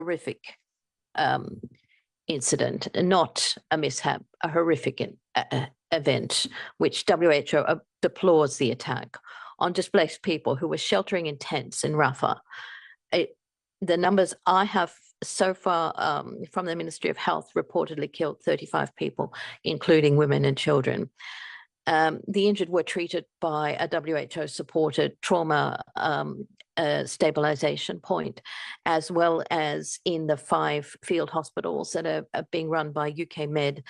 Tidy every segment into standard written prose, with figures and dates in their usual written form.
horrific incident, not a mishap, a horrific event, which WHO deplores the attack on displaced people who were sheltering in tents in Rafah. The numbers I have so far from the Ministry of Health reportedly killed 35 people, including women and children. The injured were treated by a WHO-supported trauma stabilization point, as well as in the 5 field hospitals that are being run by UK Med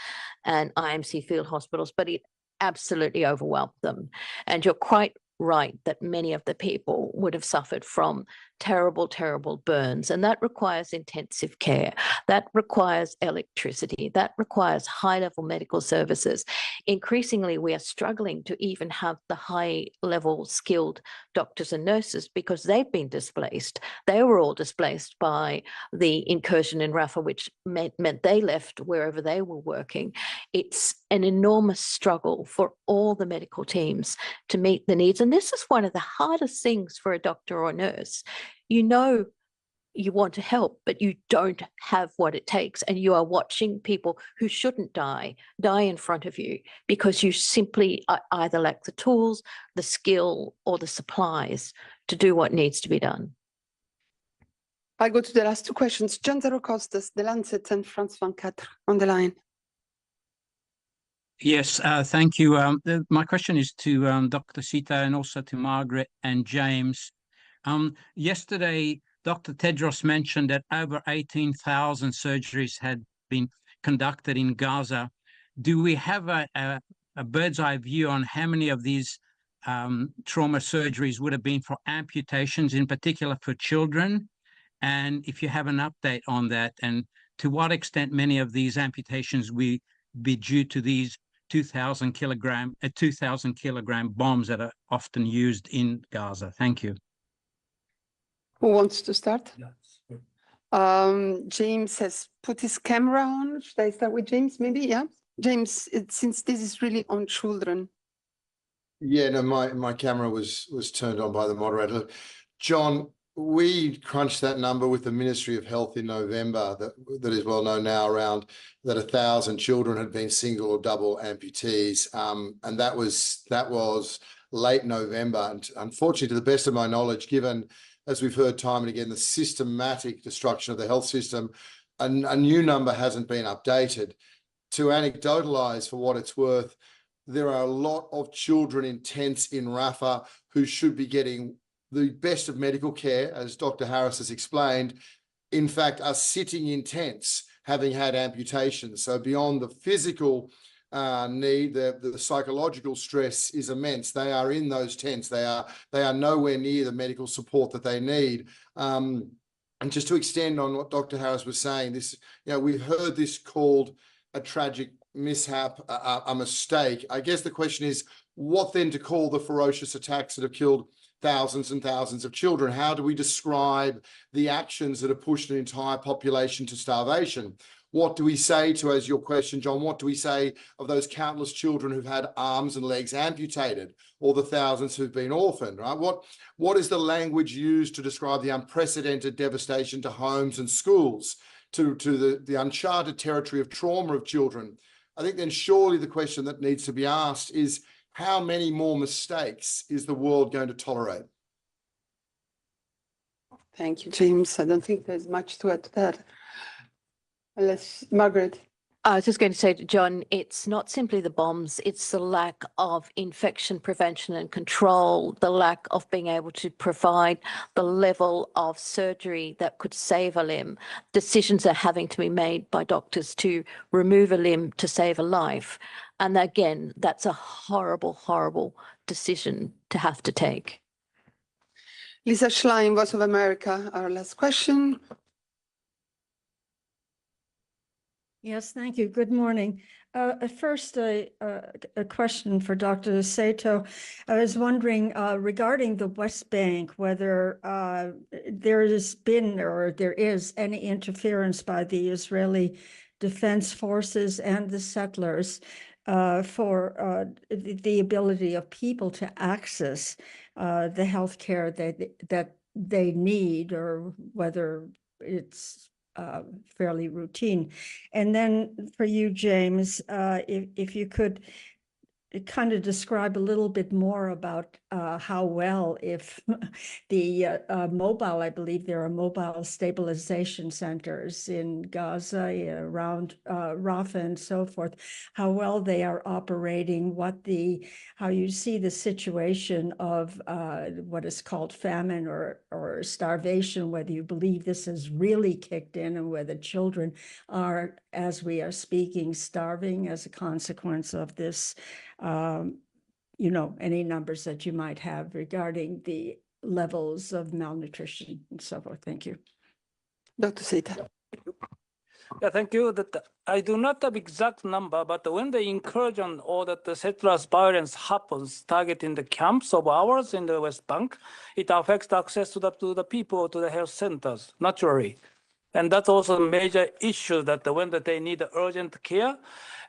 and IMC field hospitals, but it absolutely overwhelmed them. And you're quite right that many of the people would have suffered from terrible, terrible burns, and that requires intensive care, that requires electricity, that requires high-level medical services. Increasingly, we are struggling to even have the high-level skilled doctors and nurses because they've been displaced. They were all displaced by the incursion in Rafah, which meant they left wherever they were working. It's an enormous struggle for all the medical teams to meet the needs. And this is one of the hardest things for a doctor or nurse. You know you want to help, but you don't have what it takes. And you are watching people who shouldn't die in front of you because you simply either lack the tools, the skill, or the supplies to do what needs to be done. I go to the last 2 questions. John Zarokostas, The Lancet, and Franz van Katre on the line. Yes, thank you. My question is to Dr. Sita and also to Margaret and James. Yesterday, Dr. Tedros mentioned that over 18,000 surgeries had been conducted in Gaza. Do we have a bird's eye view on how many of these trauma surgeries would have been for amputations, in particular for children? And if you have an update on that, and to what extent many of these amputations will be due to these 2,000 kilogram bombs that are often used in Gaza? Thank you. Who wants to start? Yes. James has put his camera on. Should I start with James, maybe? Yeah. James, since this is really on children. Yeah, no, my camera was turned on by the moderator. John, we crunched that number with the Ministry of Health in November that is well known now, around that 1,000 children had been single or double amputees. And that was late November. And unfortunately, to the best of my knowledge, given, as we've heard time and again, the systematic destruction of the health system, a new number hasn't been updated. To anecdotalize for what it's worth, there are a lot of children in tents in Rafah who should be getting the best of medical care, as Dr. Harris has explained, in fact, are sitting in tents having had amputations. So beyond the physical need, the psychological stress is immense. They are in those tents. They are nowhere near the medical support that they need. And just to extend on what Dr. Harris was saying, this, we've heard this called a tragic mishap, a mistake. I guess the question is, what then to call the ferocious attacks that have killed thousands and thousands of children? How do we describe the actions that have pushed an entire population to starvation? What do we say to, as your question, John, what do we say of those countless children who've had arms and legs amputated, or the thousands who've been orphaned, right? What is the language used to describe the unprecedented devastation to homes and schools, to the uncharted territory of trauma of children? I think then surely the question that needs to be asked is, how many more mistakes is the world going to tolerate? Thank you, James. I don't think there's much to add to that. Unless, Margaret. I was just going to say to John, it's not simply the bombs, it's the lack of infection prevention and control, the lack of being able to provide the level of surgery that could save a limb. Decisions are having to be made by doctors to remove a limb to save a life. And again, that's a horrible, horrible decision to have to take. Lisa Schlein, Voice of America, our last question. Yes, thank you. Good morning. First, a question for Dr. Sato. I was wondering regarding the West Bank, whether there has been or there is any interference by the Israeli Defense Forces and the settlers for the ability of people to access the health care that they need, or whether it's fairly routine. And then for you, James, if you could kind of describe a little bit more about how well, if the mobile, I believe there are mobile stabilization centers in Gaza, around Rafah and so forth, how well they are operating, how you see the situation of what is called famine or starvation, whether you believe this has really kicked in and whether children are, as we are speaking, starving as a consequence of this. Any numbers that you might have regarding the levels of malnutrition and so forth. Thank you. Dr. Seita. Yeah, thank you. I do not have exact number, but when the incursion or that the settlers' violence happens, targeting the camps of ours in the West Bank, it affects access to the people, to the health centers, naturally. And that's also a major issue that when they need urgent care,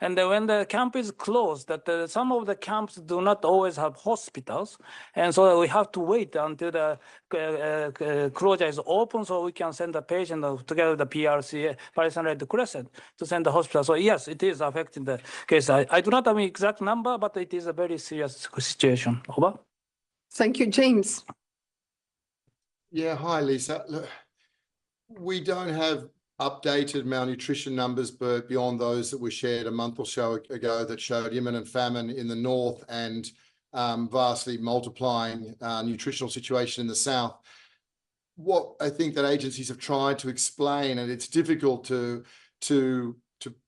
and when the camp is closed, that some of the camps do not always have hospitals, and so we have to wait until the closure is open so we can send the patient together with the PRC, Palestine Red Crescent, to send the hospital. So yes, it is affecting the case. I do not have an exact number, but it is a very serious situation. Over. Thank you, James. Yeah, hi, Lisa. Look, we don't have updated malnutrition numbers but beyond those that were shared a month or so ago that showed imminent famine in the north and vastly multiplying nutritional situation in the south. What I think that agencies have tried to explain, and it's difficult to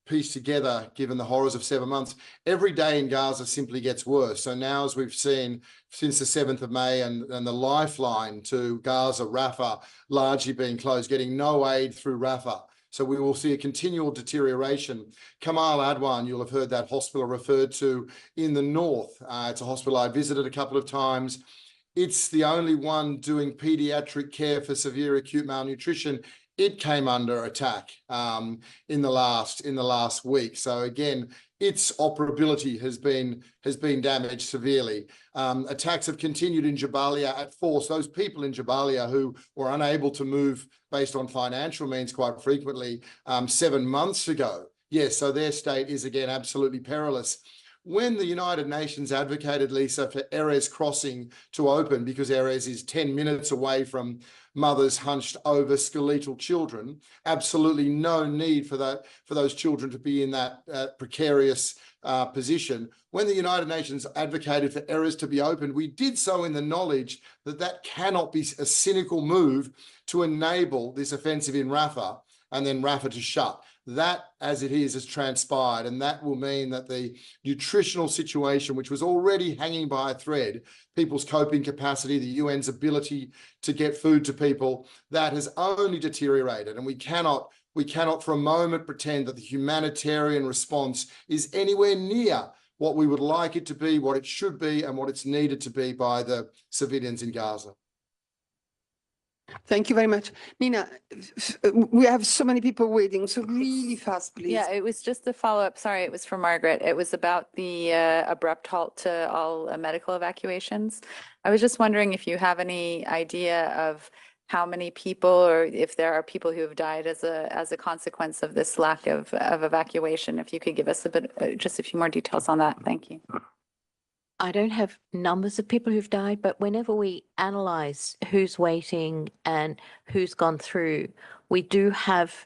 piece together given the horrors of 7 months, every day in Gaza simply gets worse. So now, as we've seen since the 7th of May and the lifeline to Gaza, Rafah, largely being closed, getting no aid through Rafah. So we will see a continual deterioration. Kamal Adwan, you'll have heard that hospital referred to in the north. It's a hospital I visited a couple of times. It's the only one doing pediatric care for severe acute malnutrition. It came under attack in the last week. So again, its operability has been damaged severely. Attacks have continued in Jabalia at force. Those people in Jabalia who were unable to move based on financial means quite frequently 7 months ago. Yes, so their state is again absolutely perilous. When the United Nations advocated, Lisa, for Erez crossing to open, because Erez is 10 minutes away from mothers hunched over skeletal children, absolutely no need for those children to be in that precarious position. When the United Nations advocated for Erez to be opened, we did so in the knowledge that that cannot be a cynical move to enable this offensive in Rafah and then Rafah to shut. That, as it is, has transpired, and that will mean that the nutritional situation, which was already hanging by a thread, people's coping capacity, the UN's ability to get food to people, that has only deteriorated. And we cannot for a moment pretend that the humanitarian response is anywhere near what we would like it to be, what it should be, and what it's needed to be by the civilians in Gaza. Thank you very much. Nina, we have so many people waiting, so really fast, please. Yeah, it was just a follow-up. Sorry, it was for Margaret. It was about the abrupt halt to all medical evacuations. I was just wondering if you have any idea of how many people, or if there are people who have died as a consequence of this lack of evacuation. If you could give us a bit, just a few more details on that. Thank you. I don't have numbers of people who've died, but whenever we analyze who's waiting and who's gone through, we do have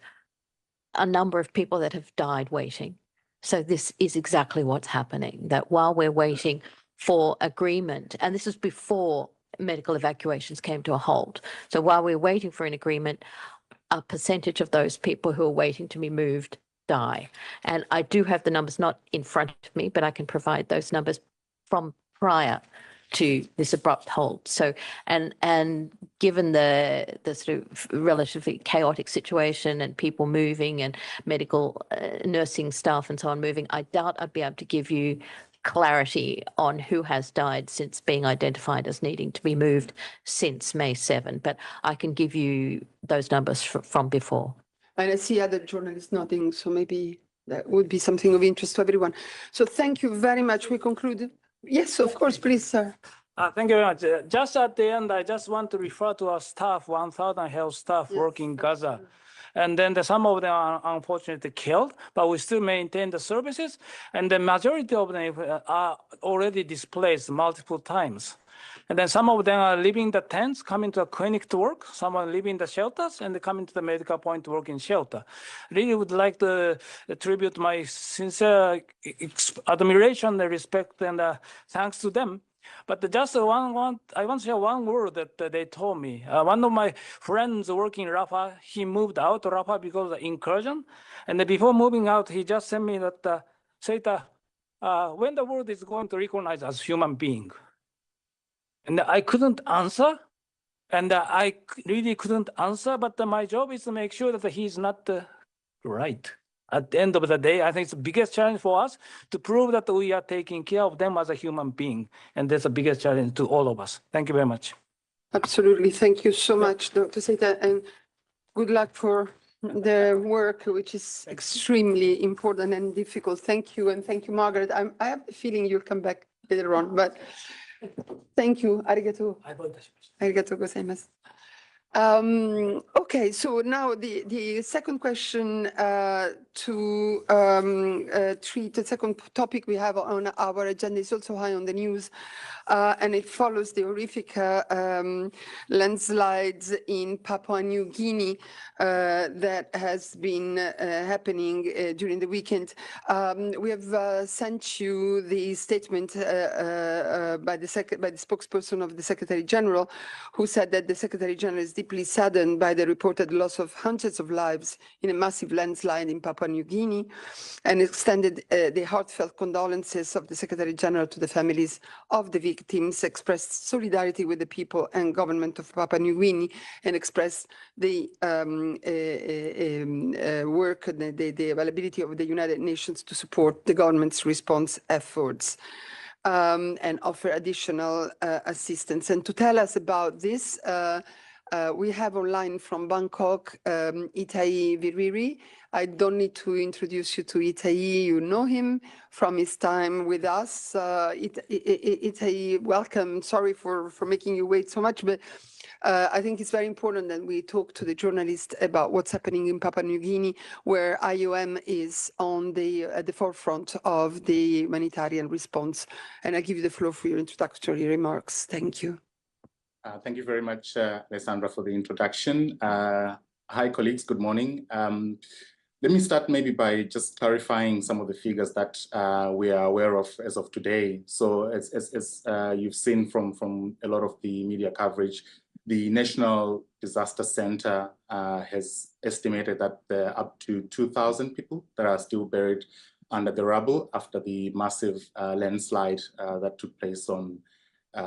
a number of people that have died waiting. So this is exactly what's happening, that while we're waiting for agreement, and this is before medical evacuations came to a halt. So while we're waiting for an agreement, a percentage of those people who are waiting to be moved die. And I do have the numbers not in front of me, but I can provide those numbers from prior to this abrupt halt. So, and given the sort of relatively chaotic situation and people moving and medical nursing staff and so on moving, I doubt I'd be able to give you clarity on who has died since being identified as needing to be moved since May 7. But I can give you those numbers from before. And I see other journalists nodding, so maybe that would be something of interest to everyone. So thank you very much. We concluded. Yes, of course, please, sir. Thank you very much. Just at the end, I just want to refer to our staff, 1,000 health staff working in Gaza. And then some of them are unfortunately killed, but we still maintain the services. And the majority of them are already displaced multiple times. And then some of them are leaving the tents, coming to a clinic to work. Some are leaving the shelters and coming to the medical point to work in shelter. Really would like to attribute my sincere admiration, respect, and thanks to them. But just I want to share one word that they told me. One of my friends working in Rafah, he moved out of Rafah because of the incursion. And before moving out, he just sent me that, Seita, when the world is going to recognize us as human being. And I couldn't answer. And I really couldn't answer. But my job is to make sure that he's not right. At the end of the day, I think it's the biggest challenge for us to prove that we are taking care of them as a human being. And that's the biggest challenge to all of us. Thank you very much. Absolutely. Thank you so much, Dr. Seita, and good luck for the work, which is extremely important and difficult. Thank you. And thank you, Margaret. I have the feeling you'll come back later on, but thank you. Arigato. Arigato gozaimasu. Okay, so now the second question to treat, the second topic we have on our agenda is also high on the news, and it follows the horrific landslides in Papua New Guinea that has been happening during the weekend. We have sent you the statement by the spokesperson of the Secretary General, who said that the Secretary General is deeply saddened by the reported loss of hundreds of lives in a massive landslide in Papua New Guinea, and extended the heartfelt condolences of the Secretary General to the families of the victims, expressed solidarity with the people and government of Papua New Guinea, and expressed the work, the availability of the United Nations to support the government's response efforts. And offer additional assistance. And to tell us about this, we have online from Bangkok, Itai Viriri. I don't need to introduce you to Itai. You know him from his time with us. Itai, welcome. Sorry for making you wait so much, but I think it's very important that we talk to the journalists about what's happening in Papua New Guinea, where IOM is on at the forefront of the humanitarian response. And I give you the floor for your introductory remarks. Thank you. Thank you very much, Alessandra, for the introduction. Hi, colleagues. Good morning. Let me start maybe by just clarifying some of the figures that we are aware of as of today. So as you've seen from a lot of the media coverage, the National Disaster Center has estimated that there are up to 2,000 people that are still buried under the rubble after the massive landslide that took place on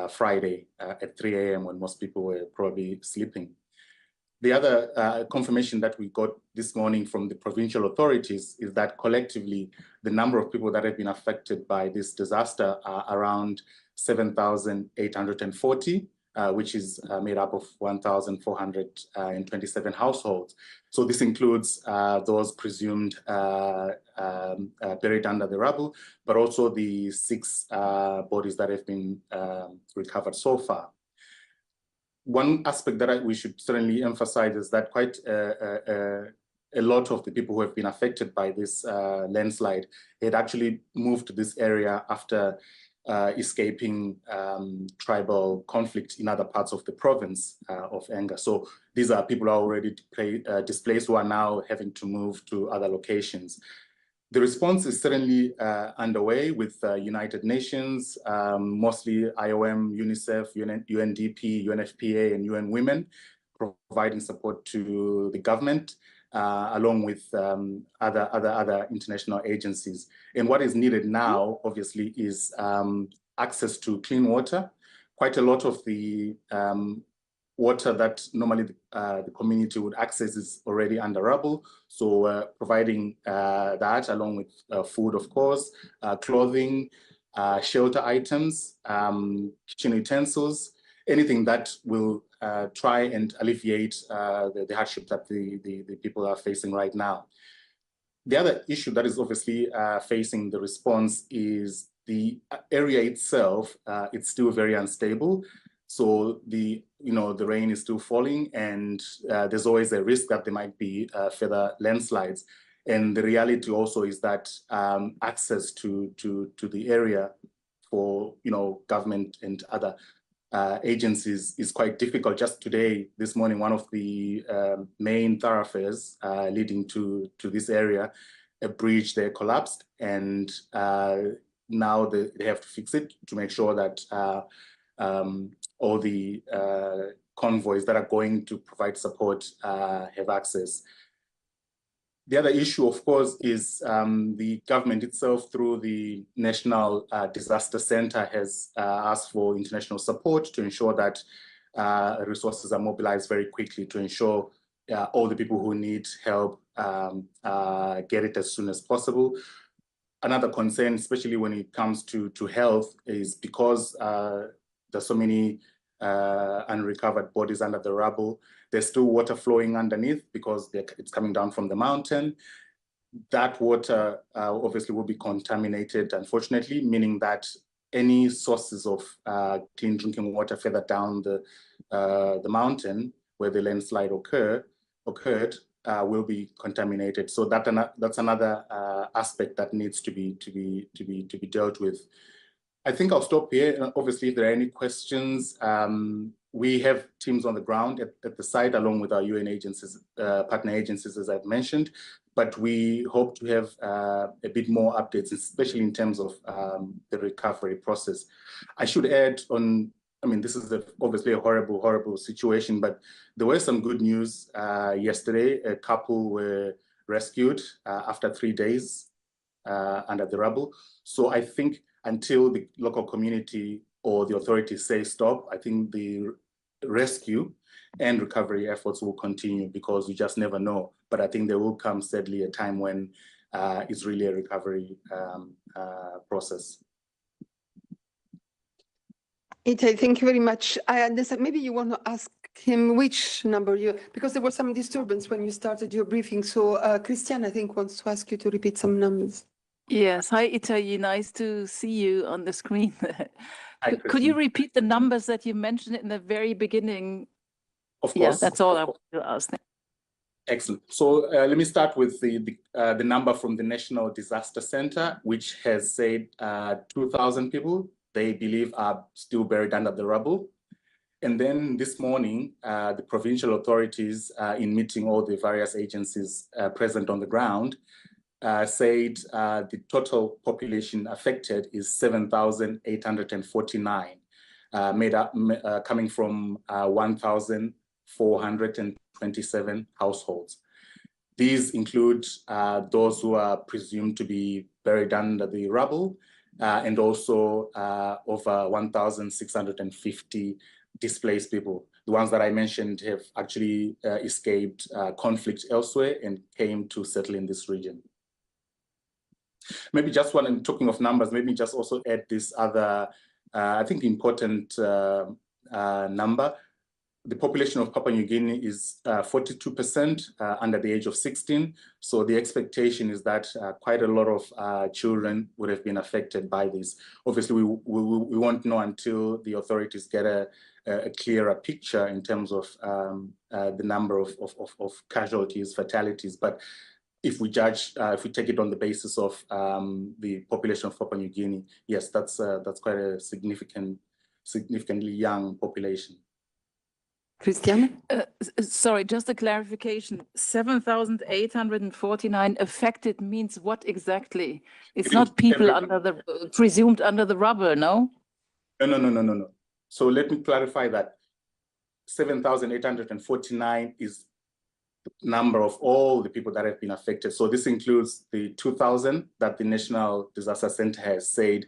Friday at 3 a.m. when most people were probably sleeping. The other confirmation that we got this morning from the provincial authorities is that collectively, the number of people that have been affected by this disaster are around 7,840, which is made up of 1,427 households. So this includes those presumed buried under the rubble, but also the 6 bodies that have been recovered so far. One aspect that we should certainly emphasize is that quite a lot of the people who have been affected by this landslide had actually moved to this area after escaping tribal conflict in other parts of the province of Enga. So these are people who are already displaced who are now having to move to other locations. The response is certainly underway with United Nations, mostly IOM, UNICEF, UNDP, UNFPA, and UN Women, providing support to the government, along with other international agencies. And what is needed now, obviously, is access to clean water. Quite a lot of the water that normally the community would access is already under rubble. So providing that along with food, of course, clothing, shelter items, kitchen utensils, anything that will try and alleviate the hardship that the people are facing right now. The other issue that is obviously facing the response is the area itself. It's still very unstable. So the rain is still falling, and there's always a risk that there might be further landslides. And the reality also is that access to the area for government and other agencies is quite difficult. Just today, this morning, one of the main thoroughfares leading to this area, a bridge there collapsed, and now they have to fix it to make sure that all the convoys that are going to provide support have access. The other issue, of course, is the government itself, through the National Disaster Center, has asked for international support to ensure that resources are mobilized very quickly to ensure all the people who need help get it as soon as possible. Another concern, especially when it comes to health, is because there's so many unrecovered bodies under the rubble. There's still water flowing underneath because it's coming down from the mountain. That water obviously will be contaminated, unfortunately, meaning that any sources of clean drinking water further down the mountain where the landslide occurred will be contaminated. So that's another aspect that needs to be dealt with. I think I'll stop here. Obviously, if there are any questions, we have teams on the ground at the site, along with our UN agencies, partner agencies, as I've mentioned. But we hope to have a bit more updates, especially in terms of the recovery process. I should add on, this is obviously a horrible, horrible situation, but there was some good news yesterday. A couple were rescued after 3 days under the rubble. So I think until the local community or the authorities say stop, I think the rescue and recovery efforts will continue, because we just never know. But I think there will come sadly a time when it's really a recovery process. Itai, thank you very much. I understand. Maybe you want to ask him which number because there was some disturbance when you started your briefing. So Christian, I think, wants to ask you to repeat some numbers. Yes. Hi, Itai. Nice to see you on the screen. Hi, Could you repeat the numbers that you mentioned in the very beginning? Of course. Yeah, that's all I want to ask. Excellent. So let me start with the number from the National Disaster Center, which has said 2,000 people they believe are still buried under the rubble. And then this morning, the provincial authorities, in meeting all the various agencies present on the ground, said the total population affected is 7,849, coming from 1,427 households. These include those who are presumed to be buried under the rubble, and also over 1,650 displaced people. The ones that I mentioned have actually escaped conflict elsewhere and came to settle in this region. Maybe just one, and talking of numbers, maybe just also add this other, I think, important number. The population of Papua New Guinea is 42% under the age of 16. So the expectation is that quite a lot of children would have been affected by this. Obviously, we won't know until the authorities get a clearer picture in terms of the number of casualties, fatalities. But if we take it on the basis of the population of Papua New Guinea, yes, that's quite a significantly young population. Christian? Sorry, just a clarification. 7,849 affected means what exactly? It's not people presumed under the rubble, no? No. So let me clarify that. 7,849 is the number of all the people that have been affected. So this includes the 2,000 that the National Disaster Center has said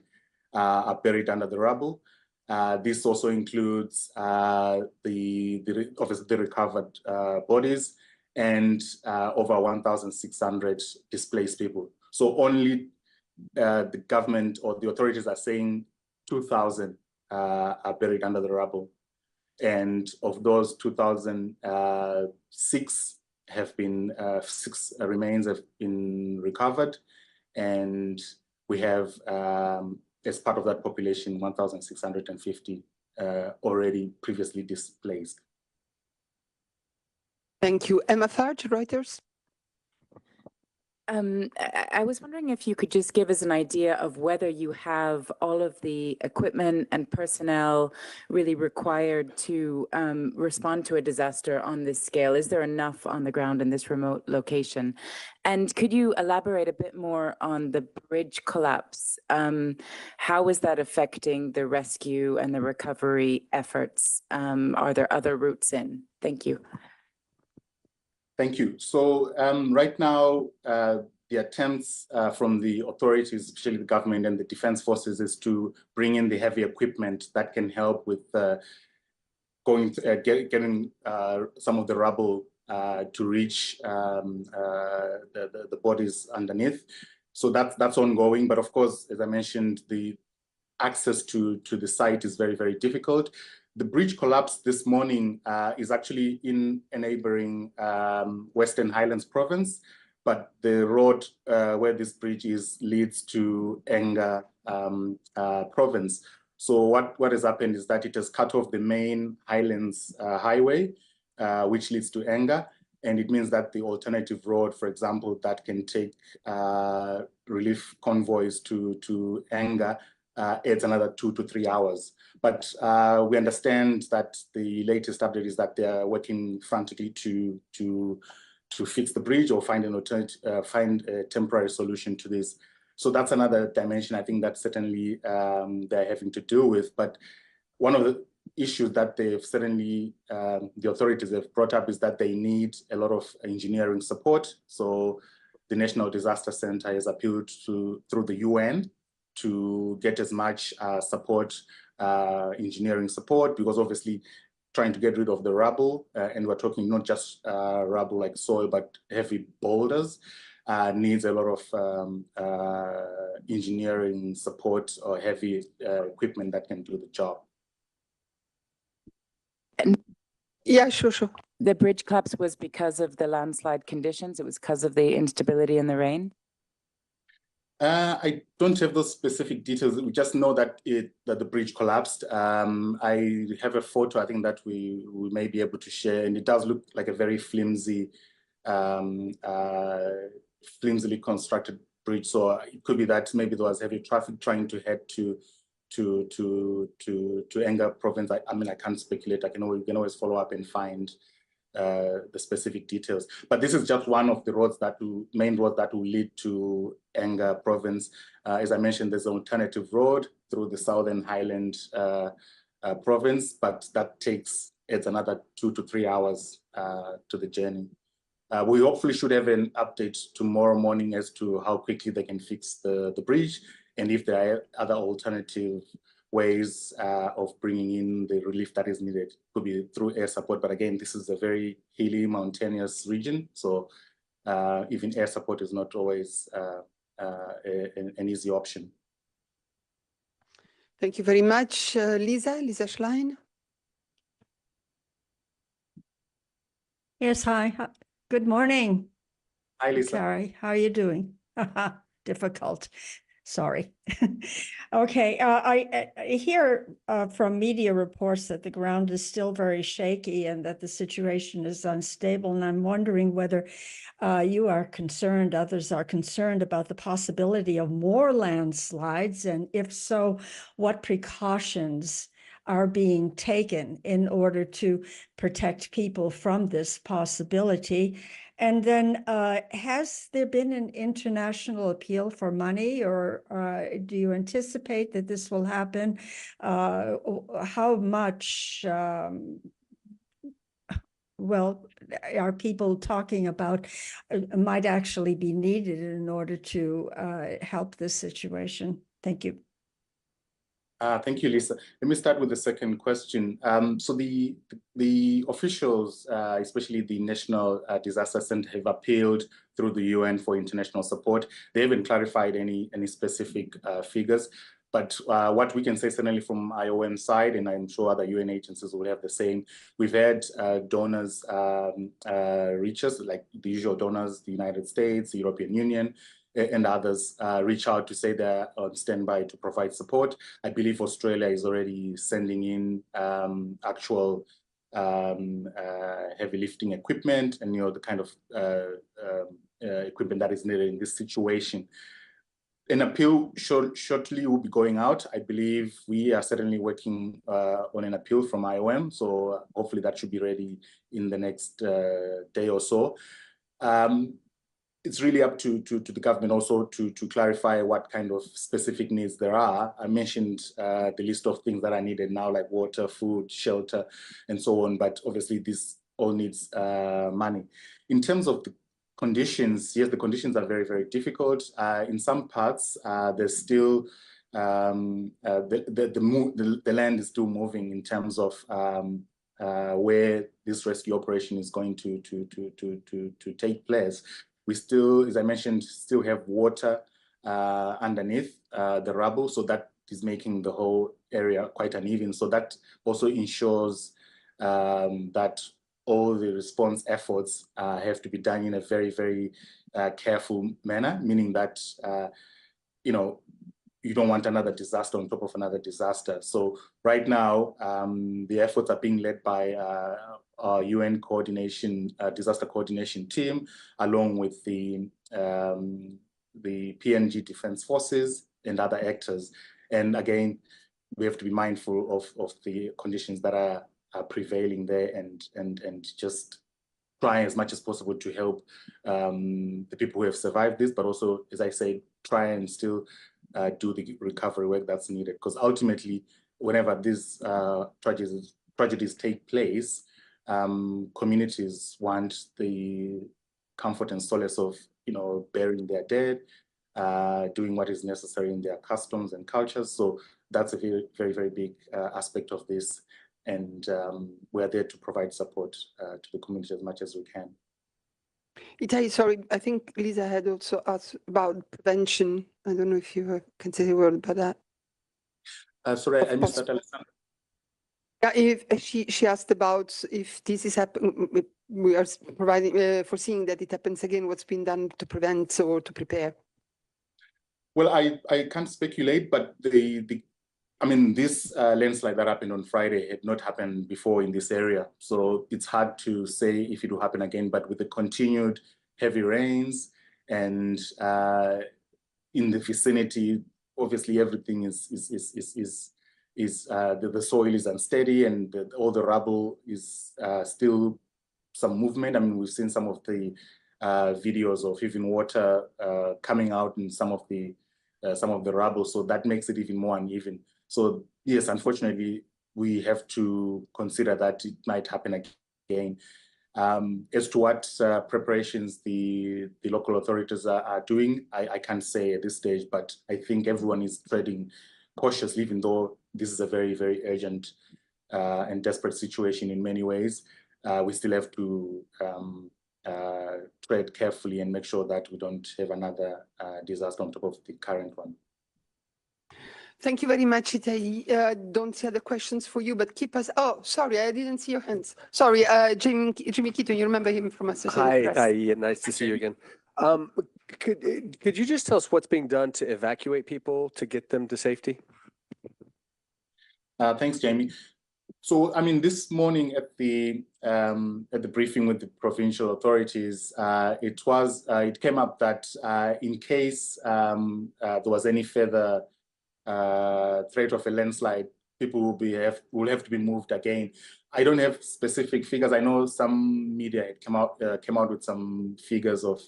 are buried under the rubble. This also includes obviously the recovered bodies and over 1,600 displaced people. So only the government or the authorities are saying 2,000 are buried under the rubble. And of those 2,000, six remains have been recovered. And we have, as part of that population, 1,650 already previously displaced. Thank you. Emma Farge, Reuters. I was wondering if you could just give us an idea of whether you have all of the equipment and personnel really required to respond to a disaster on this scale. Is there enough on the ground in this remote location? And could you elaborate a bit more on the bridge collapse? How is that affecting the rescue and the recovery efforts? Are there other routes in? Thank you. Thank you. So right now, the attempts from the authorities, especially the government and the defense forces, is to bring in the heavy equipment that can help with getting some of the rubble to reach the bodies underneath. So that's ongoing. But of course, as I mentioned, the access to the site is very, very difficult. The bridge collapse this morning is actually in a neighboring Western Highlands province, but the road where this bridge is leads to Enga province. So what has happened is that it has cut off the main Highlands highway, which leads to Enga, and it means that the alternative road, for example, that can take relief convoys to Enga adds another 2 to 3 hours. But we understand that the latest update is that they are working frantically to fix the bridge or find an alternative, find a temporary solution to this. So that's another dimension I think that certainly they're having to deal with. But one of the issues that they've certainly, the authorities have brought up is that they need a lot of engineering support. So the National Disaster Center has appealed through the UN to get as much support, engineering support, because obviously trying to get rid of the rubble, and we're talking not just rubble like soil, but heavy boulders, needs a lot of engineering support or heavy equipment that can do the job. Yeah, sure. The bridge collapse was because of the landslide conditions? It was because of the instability in the rain? I don't have those specific details. We just know that the bridge collapsed. I have a photo, I think, that we may be able to share, and it does look like a very flimsily constructed bridge. So it could be that maybe there was heavy traffic trying to head to Enga province. I mean, I can't speculate. We can always follow up and find the specific details. But this is just one of the roads main roads that will lead to Enga province. As I mentioned, there's an alternative road through the Southern Highland province, but that adds another 2 to 3 hours to the journey. We hopefully should have an update tomorrow morning as to how quickly they can fix the bridge, and if there are other alternative ways of bringing in the relief that is needed. Could be through air support, but again, this is a very hilly, mountainous region, so even air support is not always an easy option. Thank you very much. Lisa Schlein. Yes, hi. Good morning. Hi, Lisa. Carrie, how are you doing? Difficult. Sorry. Okay, I hear from media reports that the ground is still very shaky and that the situation is unstable. And I'm wondering whether you are concerned, others are concerned about the possibility of more landslides. And if so, what precautions are being taken in order to protect people from this possibility? And then has there been an international appeal for money, or do you anticipate that this will happen? How much, are people talking about might actually be needed in order to help this situation? Thank you. Thank you, Lisa. Let me start with the second question. So the officials, especially the National Disaster Center, have appealed through the UN for international support. They haven't clarified any specific figures, but what we can say certainly from IOM side, and I'm sure other UN agencies will have the same, we've had donors reach us, like the usual donors, the United States, the European Union, and others reach out to say they're on standby to provide support. I believe Australia is already sending in actual heavy lifting equipment and the kind of equipment that is needed in this situation. An appeal shortly will be going out. I believe we are certainly working on an appeal from IOM, so hopefully that should be ready in the next day or so. It's really up to the government also to clarify what kind of specific needs there are. I mentioned the list of things that are needed now, like water, food, shelter, and so on, but obviously this all needs money. In terms of the conditions, yes, the conditions are very, very difficult. In some parts, there's still the land is still moving in terms of where this rescue operation is going to take place. We still, as I mentioned, still have water underneath the rubble, so that is making the whole area quite uneven. So that also ensures that all the response efforts have to be done in a very, very careful manner, meaning that, you don't want another disaster on top of another disaster. So right now, the efforts are being led by our UN disaster coordination team, along with the PNG Defense Forces and other actors. And again, we have to be mindful of the conditions that are prevailing there and just try as much as possible to help the people who have survived this, but also, as I say, try and still do the recovery work that's needed. Because ultimately, whenever these tragedies take place, communities want the comfort and solace of, burying their dead, doing what is necessary in their customs and cultures. So that's a very, very, very big aspect of this. And we're there to provide support to the community as much as we can. Itai, sorry, I think Lisa had also asked about prevention. I don't know if you can say a word about that. Sorry, I missed that, Alessandra. Yeah, if she asked about if this is happening, we are providing, foreseeing that it happens again, what's been done to prevent or to prepare? Well, I can't speculate, but this landslide that happened on Friday had not happened before in this area. So it's hard to say if it will happen again, but with the continued heavy rains and in the vicinity, obviously everything the soil is unsteady and all the rubble is still some movement. I mean, we've seen some of the videos of even water coming out in some of the rubble, so that makes it even more uneven. So yes, unfortunately, we have to consider that it might happen again. As to what preparations the local authorities are doing, I can't say at this stage, but I think everyone is treading cautiously, even though this is a very, very urgent and desperate situation in many ways. We still have to tread carefully and make sure that we don't have another disaster on top of the current one. Thank you very much, Itai. Don't see other questions for you, but keep us. Oh, sorry, I didn't see your hands. Sorry, Jimmy Keaton, you remember him from Associated Press. Hi, nice to see you again. Could you just tell us what's being done to evacuate people to get them to safety? Thanks, Jamie. So, I mean, this morning at the briefing with the provincial authorities, it came up that in case there was any further threat of a landslide, people will have to be moved again. I don't have specific figures. I know some media had came out with some figures of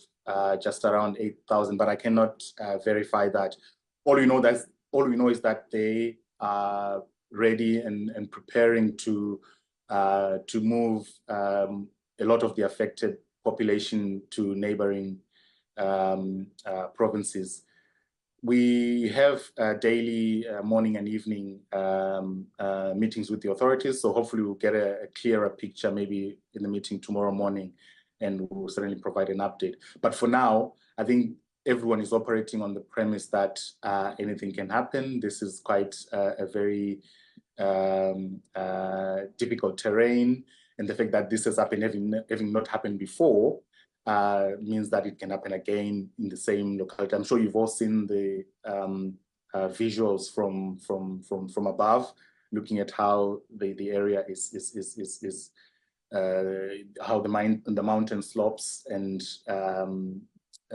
just around 8,000, but I cannot verify that. All we know is that they are ready and preparing to move a lot of the affected population to neighboring provinces. We have daily morning and evening meetings with the authorities, so hopefully we'll get a clearer picture maybe in the meeting tomorrow morning, and we'll certainly provide an update. But for now, I think everyone is operating on the premise that anything can happen. This is quite a very difficult terrain, and the fact that this has happened, having not happened before, means that it can happen again in the same locality. I'm sure you've all seen the visuals from above, looking at how the area is how the mountain slopes and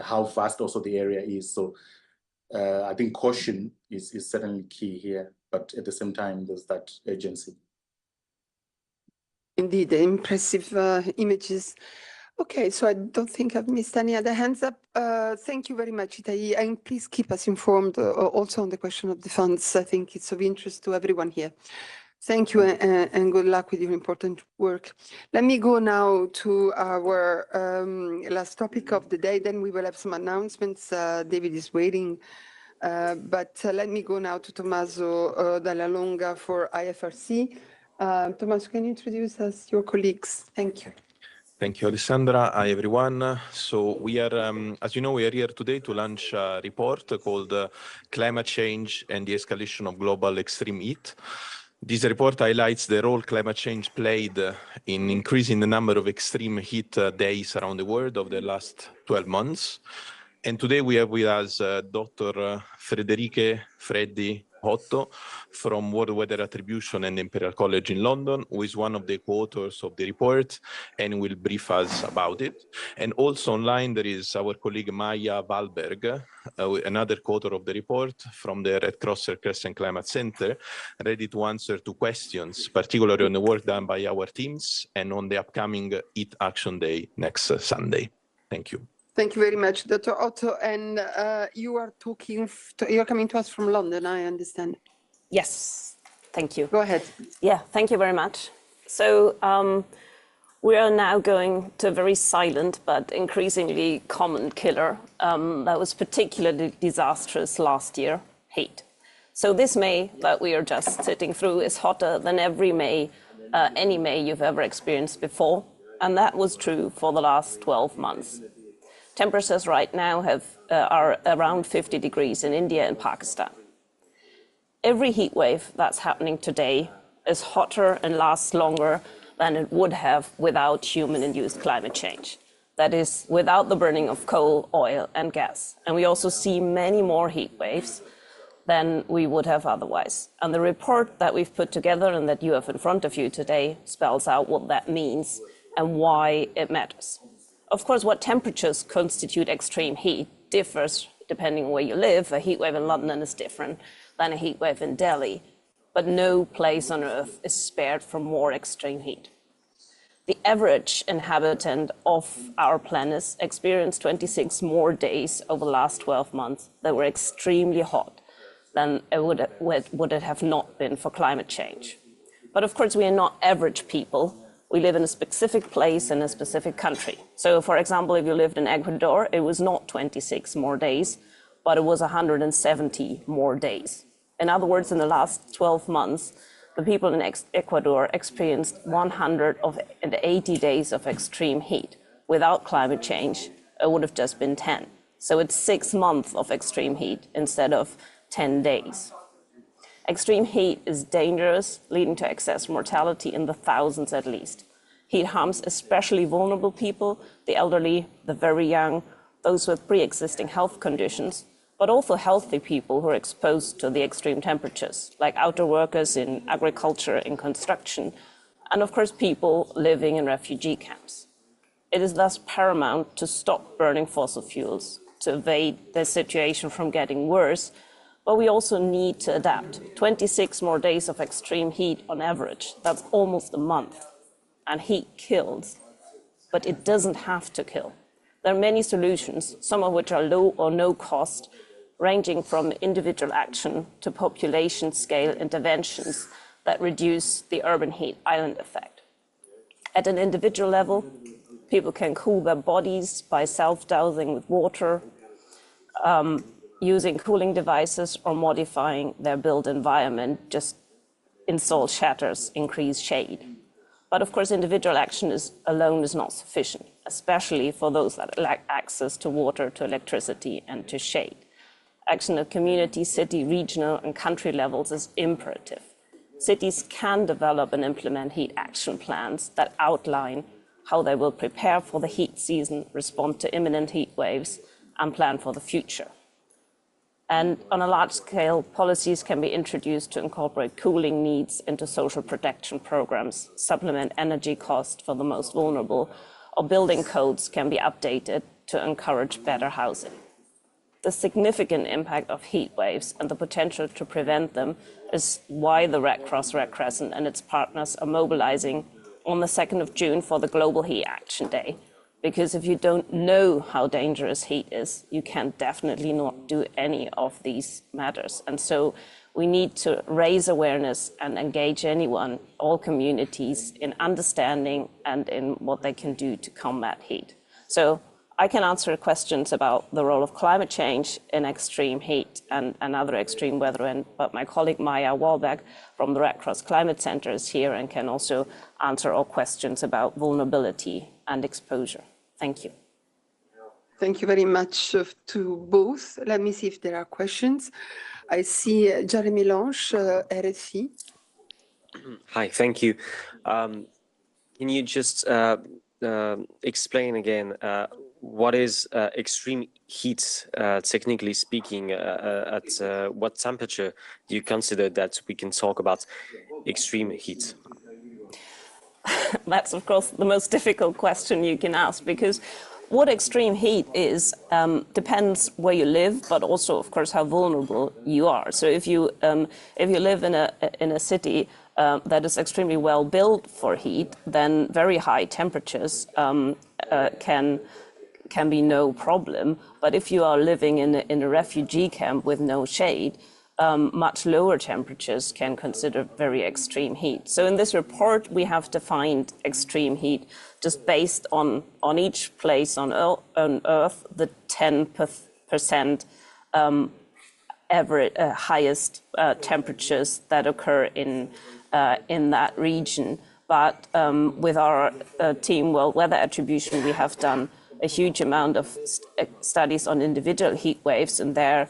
how vast also the area is. So I think caution is certainly key here, but at the same time, there's that urgency. Indeed, impressive images. Okay, so I don't think I've missed any other hands up. Thank you very much, Itai, and please keep us informed also on the question of the funds. I think it's of interest to everyone here. Thank you and good luck with your important work. Let me go now to our last topic of the day, then we will have some announcements. David is waiting, but let me go now to Tommaso Dalla Longa for IFRC. Tommaso, can you introduce us, your colleagues? Thank you. Thank you, Alessandra. Hi, everyone. So we are, as you know, we are here today to launch a report called Climate Change and the Escalation of Global Extreme Heat. This report highlights the role climate change played in increasing the number of extreme heat days around the world over the last 12 months. And today we have with us Dr. Friederike Freddy Otto from World Weather Attribution and Imperial College in London, who is one of the co-authors of the report and will brief us about it. And also online there is our colleague Maya Wahlberg, another co-author of the report from the Red Cross Crescent Climate Center, ready to answer to questions, particularly on the work done by our teams and on the upcoming Heat Action Day next Sunday. Thank you. Thank you very much, Dr. Otto. And you are you're coming to us from London, I understand. Yes, thank you. Go ahead. Yeah, thank you very much. So we are now going to a very silent but increasingly common killer that was particularly disastrous last year, heat. So this May that we are just sitting through is hotter than every May, any May you've ever experienced before. And that was true for the last 12 months. Temperatures right now are around 50 degrees in India and Pakistan. Every heat wave that's happening today is hotter and lasts longer than it would have without human-induced climate change. That is, without the burning of coal, oil, and gas. And we also see many more heat waves than we would have otherwise. And the report that we've put together and that you have in front of you today spells out what that means and why it matters. Of course, what temperatures constitute extreme heat differs depending on where you live. A heat wave in London is different than a heat wave in Delhi, but no place on Earth is spared from more extreme heat. The average inhabitant of our planet experienced 26 more days over the last 12 months that were extremely hot than it would it have not been for climate change. But of course, we are not average people. We live in a specific place in a specific country. So for example, if you lived in Ecuador, it was not 26 more days, but it was 170 more days. In other words, in the last 12 months, the people in Ecuador experienced 180 days of extreme heat. Without climate change, it would have just been 10. So it's 6 months of extreme heat instead of 10 days. Extreme heat is dangerous, leading to excess mortality in the thousands at least. Heat harms especially vulnerable people, the elderly, the very young, those with pre-existing health conditions, but also healthy people who are exposed to the extreme temperatures, like outdoor workers in agriculture, in construction, and of course people living in refugee camps. It is thus paramount to stop burning fossil fuels, to evade the situation from getting worse, but we also need to adapt. 26 more days of extreme heat on average, that's almost a month. And heat kills, but it doesn't have to kill. There are many solutions, some of which are low or no cost, ranging from individual action to population scale interventions that reduce the urban heat island effect. At an individual level, people can cool their bodies by self-dousing with water, using cooling devices or modifying their built environment, just install shutters, increase shade. But of course, individual action alone is not sufficient, especially for those that lack access to water, to electricity, and to shade. Action at community, city, regional, and country levels is imperative. Cities can develop and implement heat action plans that outline how they will prepare for the heat season, respond to imminent heat waves, and plan for the future. And on a large scale, policies can be introduced to incorporate cooling needs into social protection programs, supplement energy costs for the most vulnerable, or building codes can be updated to encourage better housing. The significant impact of heat waves and the potential to prevent them is why the Red Cross, Red Crescent and its partners are mobilizing on the 2nd of June for the Global Heat Action Day. Because if you don't know how dangerous heat is, you can definitely not do any of these matters. And so we need to raise awareness and engage anyone, all communities, in understanding and in what they can do to combat heat. So I can answer questions about the role of climate change in extreme heat and other extreme weather, but my colleague Maya Wahlberg from the Red Cross Climate Center is here and can also answer all questions about vulnerability and exposure. Thank you. Thank you very much to both. Let me see if there are questions. I see Jeremy Lange, RFI. Hi, thank you. Can you just explain again what is extreme heat, technically speaking, at what temperature do you consider that we can talk about extreme heat? That's, of course, the most difficult question you can ask, because what extreme heat is depends where you live, but also, of course, how vulnerable you are. So if you live in a city that is extremely well built for heat, then very high temperatures can be no problem. But if you are living in a refugee camp with no shade, much lower temperatures can consider very extreme heat. So in this report, we have defined extreme heat just based on each place on Earth, the 10% average highest temperatures that occur in that region. But with our team World Weather Attribution, we have done a huge amount of studies on individual heat waves, and there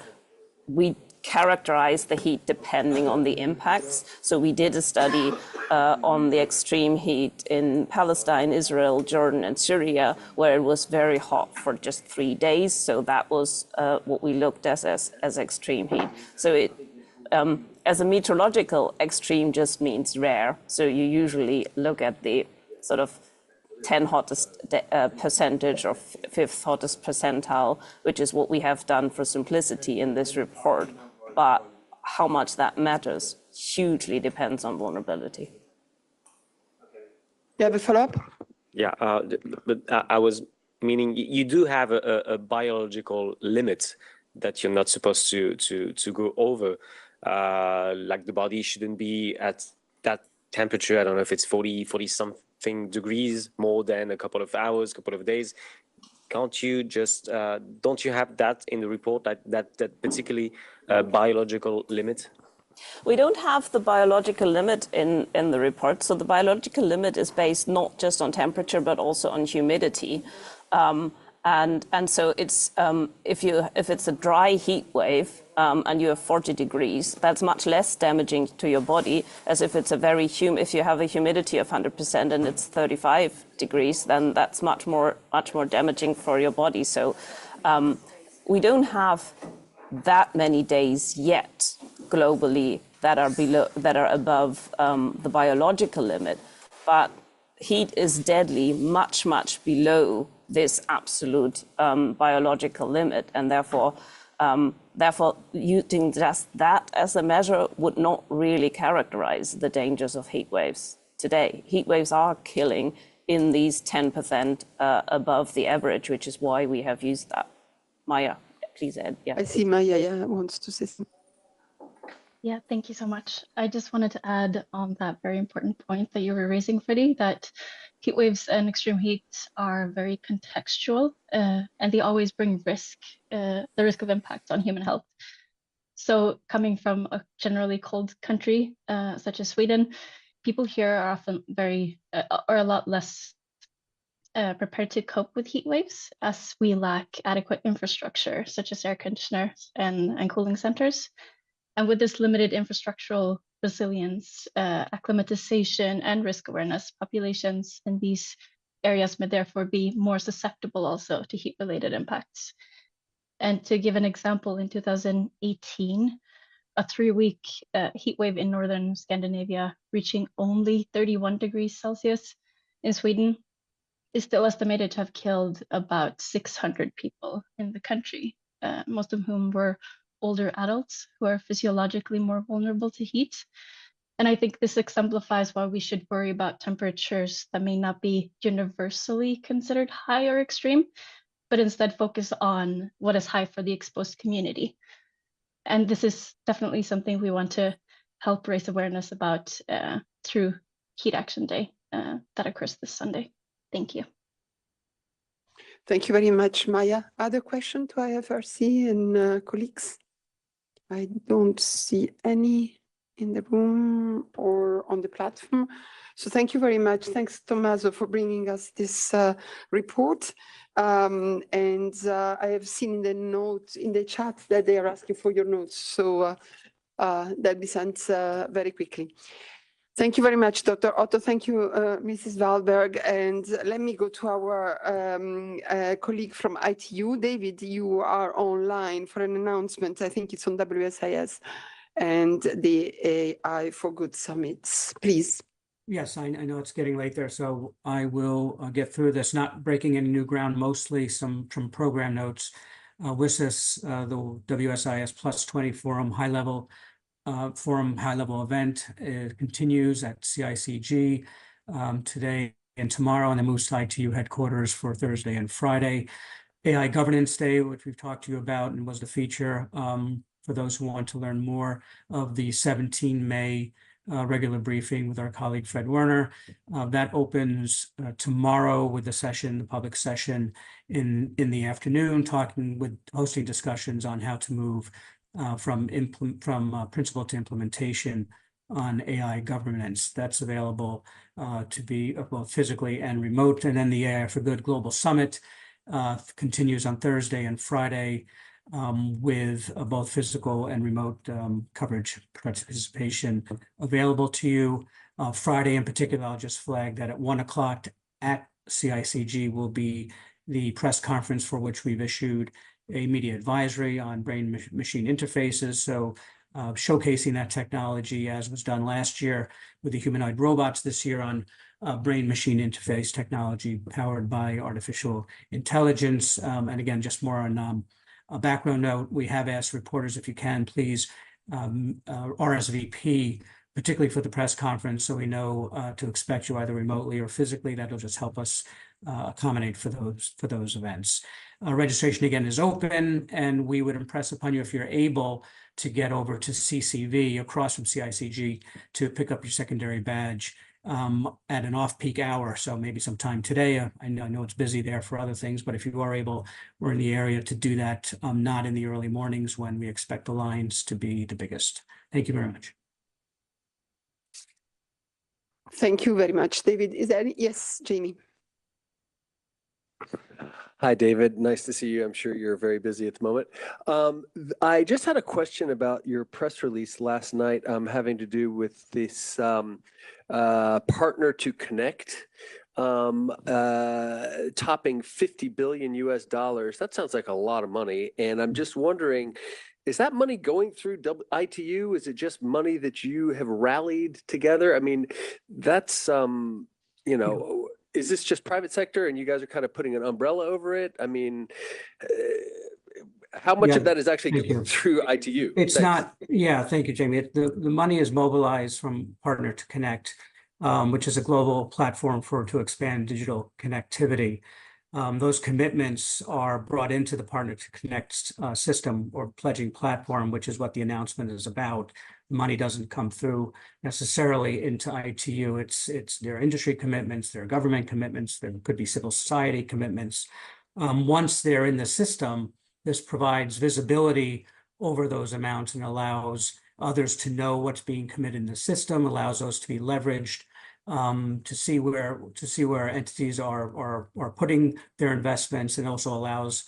we characterize the heat depending on the impacts. So we did a study on the extreme heat in Palestine, Israel, Jordan, and Syria, where it was very hot for just 3 days. So that was what we looked at as extreme heat. So it, as a meteorological, extreme just means rare. So you usually look at the sort of 10 hottest percentage or 5th hottest percentile, which is what we have done for simplicity in this report. But how much that matters hugely depends on vulnerability. You have a follow-up? Yeah, but I was meaning you do have a biological limit that you're not supposed to go over. Like the body shouldn't be at that temperature. I don't know if it's 40 something degrees more than a couple of hours, couple of days. Can't you just, don't you have that in the report, that particularly biological limit? We don't have the biological limit in the report. So the biological limit is based not just on temperature, but also on humidity. And so it's if it's a dry heat wave and you have 40 degrees, that's much less damaging to your body as if it's a very if you have a humidity of 100% and it's 35 degrees, then that's much more damaging for your body. So we don't have that many days yet globally that are above the biological limit, but heat is deadly much below this absolute biological limit, and therefore using just that as a measure would not really characterize the dangers of heat waves today. Heat waves are killing in these 10% above the average, which is why we have used that. Maya, please add. Yeah. I see Maya wants to say something. Yeah, thank you so much. I just wanted to add on that very important point that you were raising, Freddie, that heat waves and extreme heat are very contextual and they always bring risk, the risk of impact on human health. So coming from a generally cold country such as Sweden, people here are often or a lot less prepared to cope with heat waves, as we lack adequate infrastructure such as air conditioners and cooling centers. And with this limited infrastructural resilience, acclimatization, and risk awareness, populations in these areas may therefore be more susceptible also to heat-related impacts. And to give an example, in 2018, a 3-week heat wave in northern Scandinavia reaching only 31 degrees Celsius in Sweden is still estimated to have killed about 600 people in the country, most of whom were older adults who are physiologically more vulnerable to heat. And I think this exemplifies why we should worry about temperatures that may not be universally considered high or extreme, but instead focus on what is high for the exposed community. And this is definitely something we want to help raise awareness about through Heat Action Day that occurs this Sunday. Thank you. Thank you very much, Maya. Other question to IFRC and colleagues? I don't see any in the room or on the platform. So thank you very much. Thanks, Tommaso, for bringing us this report. I have seen in the notes, in the chat, that they are asking for your notes. So that'll be sent very quickly. Thank you very much, Dr. Otto. Thank you, Mrs. Wahlberg. And let me go to our colleague from ITU. David, you are online for an announcement. I think it's on WSIS and the AI for Good Summits. Please. Yes, I know it's getting late there, so I will get through this, not breaking any new ground, mostly some program notes. WSIS, the WSIS Plus 20 Forum high-level event continues at CICG today and tomorrow, and then moves to ITU headquarters for Thursday and Friday. AI Governance Day, which we've talked to you about and was the feature for those who want to learn more of the 17 May regular briefing with our colleague Fred Werner. That opens tomorrow with the session, the public session in the afternoon, hosting discussions on how to move from principle to implementation on AI governance. That's available to be both physically and remote. And then the AI for Good Global Summit continues on Thursday and Friday with both physical and remote coverage participation available to you. Friday in particular, I'll just flag that at 1 o'clock at CICG will be the press conference for which we've issued a media advisory on brain-machine interfaces. So showcasing that technology, as was done last year with the humanoid robots, this year on brain-machine interface technology powered by artificial intelligence. And again, just more on a background note, we have asked reporters, if you can, please RSVP, particularly for the press conference, so we know to expect you either remotely or physically. That'll just help us accommodate for those events. Registration again is open, and we would impress upon you, if you're able, to get over to CCV across from CICG to pick up your secondary badge at an off-peak hour. So maybe sometime today. I know it's busy there for other things, but if you are able, we're in the area to do that, not in the early mornings when we expect the lines to be the biggest. Thank you very much. Thank you very much, David. Is there any? Yes, Jamie. Hi, David. Nice to see you. I'm sure you're very busy at the moment. I just had a question about your press release last night having to do with this partner to connect topping $50 billion US. That sounds like a lot of money. And I'm just wondering, is that money going through ITU? Is it just money that you have rallied together? I mean, that's, you know, is this just private sector and you guys are kind of putting an umbrella over it? I mean, how much of that is actually going through ITU? It's not. Yeah, thank you, Jamie. The money is mobilized from Partner to Connect, which is a global platform to expand digital connectivity. Those commitments are brought into the Partner to Connect system or pledging platform, which is what the announcement is about. Money doesn't come through necessarily into ITU. It's their industry commitments, their government commitments, there could be civil society commitments. Once they're in the system, this provides visibility over those amounts and allows others to know what's being committed in the system, allows those to be leveraged to see where entities are putting their investments, and also allows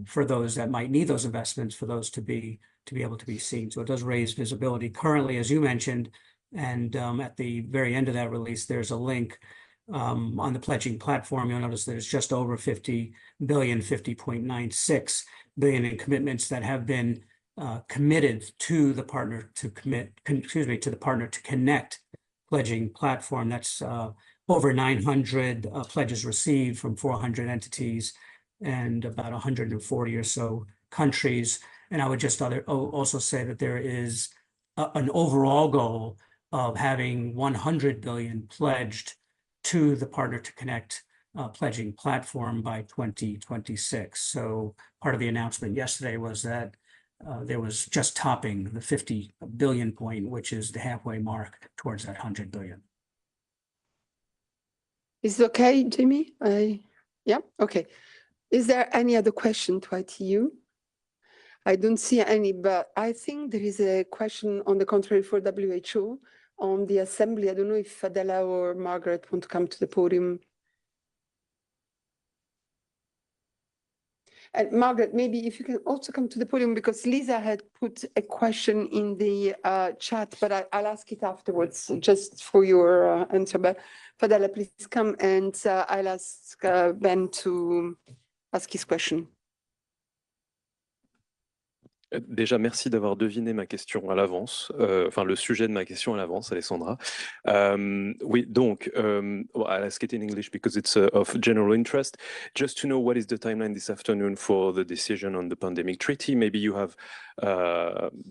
for those that might need those investments for those to be able to be seen. So it does raise visibility. Currently, as you mentioned, and at the very end of that release, there's a link on the pledging platform, you'll notice that it's just over 50 billion, 50.96 billion in commitments that have been committed to the partner to to the partner to connect pledging platform. That's over 900 pledges received from 400 entities and about 140 or so countries. And I would just also say that there is an overall goal of having 100 billion pledged to the Partner to Connect pledging platform by 2026. So part of the announcement yesterday was that there was just topping the 50 billion point, which is the halfway mark towards that 100 billion. Is it okay, Jimmy? Yeah, okay. Is there any other question to ITU? I don't see any, but I think there is a question on the contrary for WHO on the assembly. I don't know if Adela or Margaret want to come to the podium. And Margaret, maybe if you can also come to the podium, because Lisa had put a question in the chat, but I'll ask it afterwards just for your answer. But Adela, please come, and I'll ask Ben to ask his question. Déjà, merci d'avoir deviné ma question à l'avance, enfin le sujet de ma question à l'avance, Alessandra. Oui, donc, well, I'll ask it in English because it's of general interest. Just to know what is the timeline this afternoon for the decision on the pandemic treaty. Maybe you have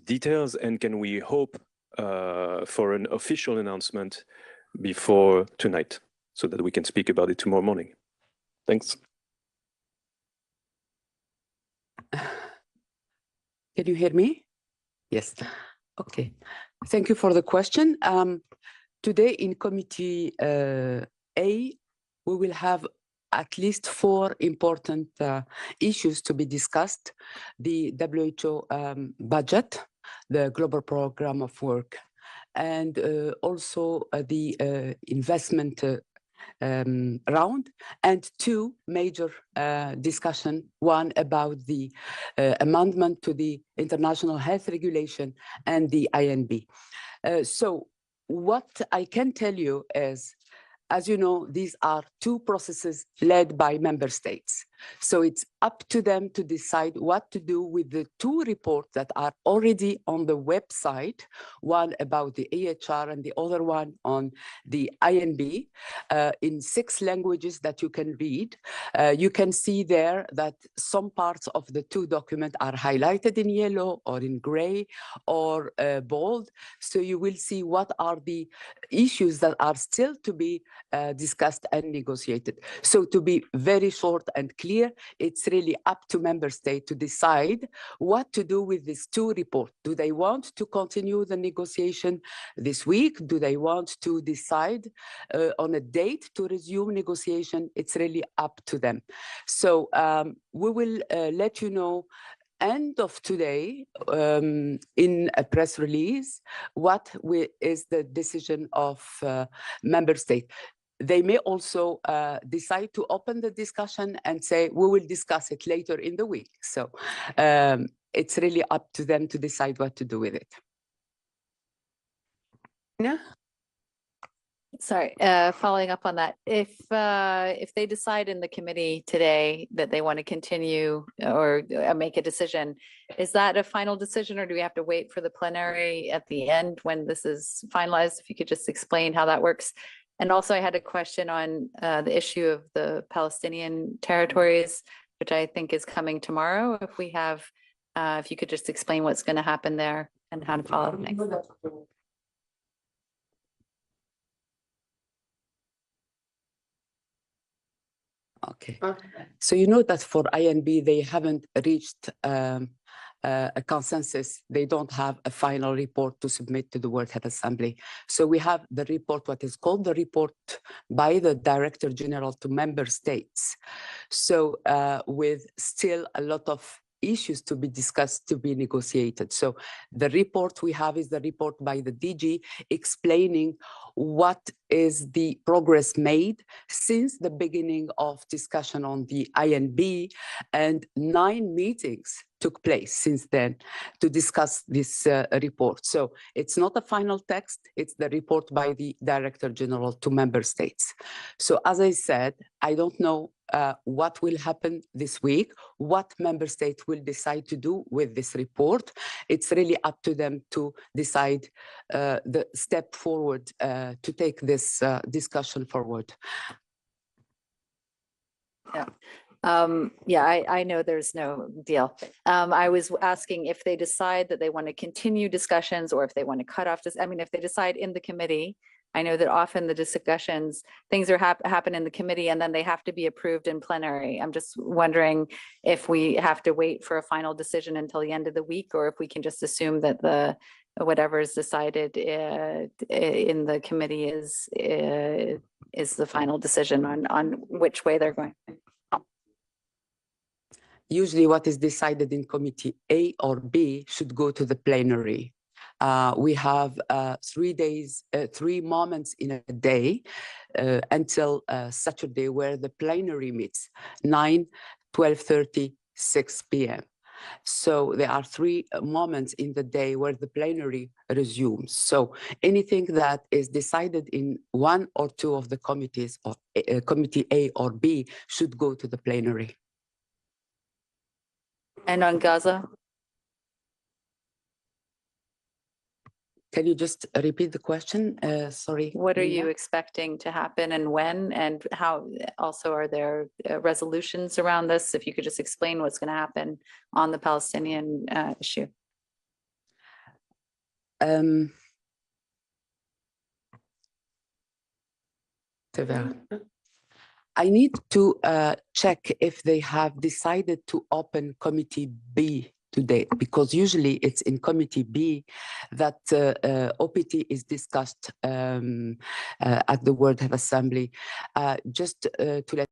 details, and can we hope for an official announcement before tonight so that we can speak about it tomorrow morning? Thanks. Can you hear me? Yes. Okay. Thank you for the question. Today in Committee A, we will have at least 4 important issues to be discussed: the WHO budget, the Global Program of Work, and also the investment round, and 2 major discussion, one about the amendment to the International Health Regulation and the INB. So what I can tell you is, as you know, these are 2 processes led by member states. So it's up to them to decide what to do with the 2 reports that are already on the website, one about the AHR and the other one on the INB, in 6 languages that you can read. You can see there that some parts of the 2 documents are highlighted in yellow or in gray or bold. So you will see what are the issues that are still to be discussed and negotiated. So to be very short and clear, it's really up to member state to decide what to do with these 2 reports. Do they want to continue the negotiation this week? Do they want to decide on a date to resume negotiation? It's really up to them. So we will let you know end of today in a press release what is the decision of member state. They may also decide to open the discussion and say, we will discuss it later in the week. So it's really up to them to decide what to do with it. Yeah. Sorry, following up on that, if they decide in the committee today that they want to continue or make a decision, is that a final decision, or do we have to wait for the plenary at the end when this is finalized? If you could just explain how that works. And also I had a question on the issue of the Palestinian territories, which I think is coming tomorrow. If we have, if you could just explain what's going to happen there and how to follow next. Okay. So you know that for INB, they haven't reached a consensus. They don't have a final report to submit to the World Health Assembly. So we have the report, what is called the report by the Director General to member states. So with still a lot of issues to be discussed, to be negotiated. So the report we have is the report by the DG explaining what is the progress made since the beginning of discussion on the INB, and 9 meetings took place since then to discuss this report. So it's not a final text, it's the report by the Director General to member states. So as I said, I don't know what will happen this week, what member states will decide to do with this report. It's really up to them to decide the step forward to take this discussion forward. Yeah, I know there's no deal. I was asking if they decide that they want to continue discussions or if they want to cut off this. I mean, if they decide in the committee, I know that often the discussions, things are happen in the committee and then they have to be approved in plenary. I'm just wondering if we have to wait for a final decision until the end of the week, or if we can just assume that the whatever is decided in the committee is the final decision on which way they're going. Usually what is decided in committee A or B should go to the plenary. We have 3 days, 3 moments in a day until Saturday where the plenary meets, 9, 12:30, 6 p.m. So there are 3 moments in the day where the plenary resumes. So anything that is decided in 1 or 2 of the committees, or committee A or B, should go to the plenary. And on Gaza? Can you just repeat the question? Sorry. What are Nina? you expecting to happen and when, and how also are there resolutions around this? If you could just explain what's going to happen on the Palestinian issue. I need to check if they have decided to open committee B today, because usually it's in committee B that OPT is discussed at the World Health Assembly. Just to let